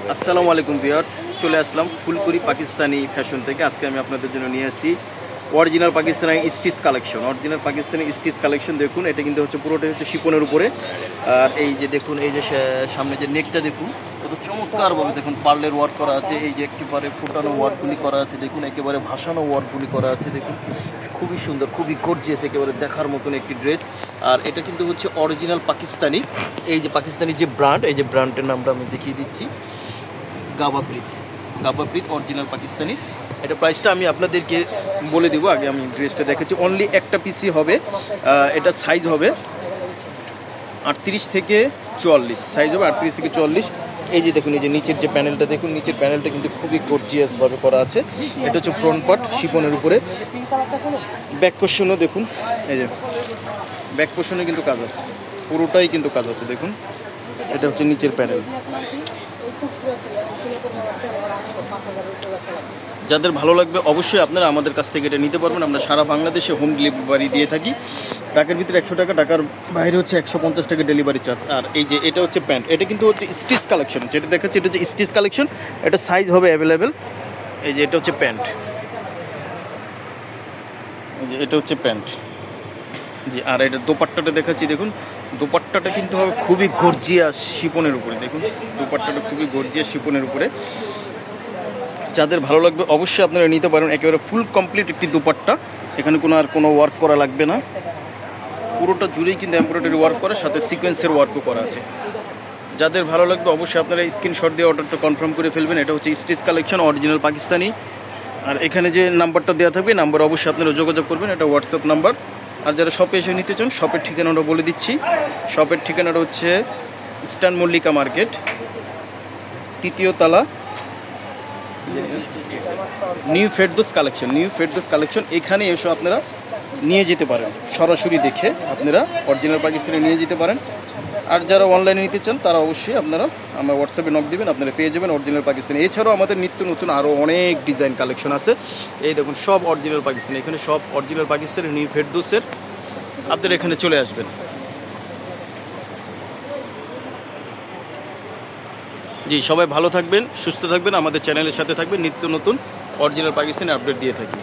আসসালামু আলাইকুম ভিউয়ার্স, চলে আসলাম ফুলকুরি পাকিস্তানি ফ্যাশন থেকে। আজকে আমি আপনাদের জন্য নিয়ে আসি original Pakistani stitch collection. Original Pakistani stitch collection দেখুন, এটা কিন্তু হচ্ছে পুরোটাই হচ্ছে শিপনের উপরে। আর এই যে দেখুন, এই যে সামনে যে নেকটা দেখুন, কত চমৎকারভাবে দেখুন পার্লের ওয়ার্ক করা আছে। এই যে একেবারে ফুটানো ওয়ার্কগুলি করা আছে দেখুন, একেবারে ভাসানো ওয়ার্কগুলি করা আছে দেখুন, খুবই সুন্দর, খুবই গর্জিয়াস, একেবারে দেখার মতন একটি ড্রেস। আর এটা কিন্তু হচ্ছে অরিজিনাল পাকিস্তানি। এই যে পাকিস্তানি যে ব্র্যান্ড, এই যে ব্র্যান্ডের নামটা আমি দেখিয়ে দিচ্ছি, গাবাপ্রিত অরিজিনাল পাকিস্তানি। এটা প্রাইসটা আমি আপনাদেরকে বলে দিব। আগে আমি ড্রেসটা দেখেছি, অনলি একটা পিসি হবে। এটা সাইজ হবে 38 থেকে 44, সাইজ হবে 38 থেকে 44। এই যে দেখুন, এই যে নিচের যে প্যানেলটা দেখুন, নিচের প্যানেলটা কিন্তু খুবই গর্জিয়াসভাবে করা আছে। এটা হচ্ছে ফ্রন্ট পার্ট শিপনের উপরে। ব্যাক পোর্শনও দেখুন, এই যে ব্যাক পোর্শনে কিন্তু কাজ আছে, পুরোটাই কিন্তু কাজ আছে দেখুন। এটা হচ্ছে নিচের প্যানেল। যাদের ভালো লাগবে অবশ্যই আপনারা আমাদের কাছ থেকে এটা নিতে পারবেন। আমরা সারা বাংলাদেশে হোম ডেলিভারি দিয়ে থাকি। টাকার ভিতরে 100 টাকা, টাকার বাইরে হচ্ছে 150 টাকা ডেলিভারি চার্জ। আর এই যে এটা হচ্ছে প্যান্ট, এটা কিন্তু হচ্ছে স্টিচ কালেকশন, যেটা দেখাচ্ছি এটা হচ্ছে স্টিচ কালেকশন। এটা সাইজ হবে অ্যাভেলেবেল। এই যে এটা হচ্ছে প্যান্ট, এই যে এটা হচ্ছে প্যান্ট জি। আর এটা দোপাট্টাটা দেখাচ্ছি দেখুন, দোপাট্টাটা কিন্তু হবে খুবই গর্জিয়াস শিপনের উপরে দেখুন, দোপাট্টাটা খুবই গর্জিয়াস শিপনের উপরে। যাদের ভালো লাগবে অবশ্যই আপনারা নিতে পারেন। একেবারে ফুল কমপ্লিট একটি দোপাট্টা, এখানে কোনো ওয়ার্ক করা লাগবে না, পুরোটা জুড়েই কিন্তু এমব্রয়ডারি ওয়ার্ক করা, সাথে সিকোয়েন্সের ওয়ার্কও করা আছে। যাদের ভালো লাগবে অবশ্যই আপনারা স্ক্রিনশট দিয়ে অর্ডারটা কনফার্ম করে ফেলবেন। এটা হচ্ছে স্টিচ কালেকশন অরিজিনাল পাকিস্তানি। আর এখানে যে নাম্বারটা দেওয়া থাকবে, নাম্বার অবশ্যই আপনারা যোগাযোগ করবেন, এটা হোয়াটসঅ্যাপ নাম্বার। আর যারা শপে এসে নিতে চান, শপের ঠিকানাটা বলে দিচ্ছি। শপের ঠিকানাটা হচ্ছে ইস্টার্ন মল্লিকা মার্কেট, 3য় তলা, নিউ ফেরদৌস কালেকশন। এখানে এসে আপনারা নিয়ে যেতে পারেন, সরাসরি দেখে আপনারা অরিজিনাল পাকিস্তানি নিয়ে যেতে পারেন। আর যারা অনলাইনে নিতে চান তারা অবশ্যই আপনারা আমার হোয়াটসঅ্যাপে নক দেবেন, আপনারা পেয়ে যাবেন অরিজিনাল পাকিস্তানি। এছাড়াও আমাদের নিত্য নতুন আরও অনেক ডিজাইন কালেকশন আছে। এই দেখুন, সব অরিজিনাল পাকিস্তানি, এখানে সব অরিজিনাল পাকিস্তানি, নিউ ফেরদৌসের। আপনারা এখানে চলে আসবেন। জি, সবাই ভালো থাকবেন, সুস্থ থাকবেন, আমাদের চ্যানেলের সাথে থাকবেন। নিত্য নতুন অরিজিনাল পাকিস্তানি আপডেট দিয়ে থাকি।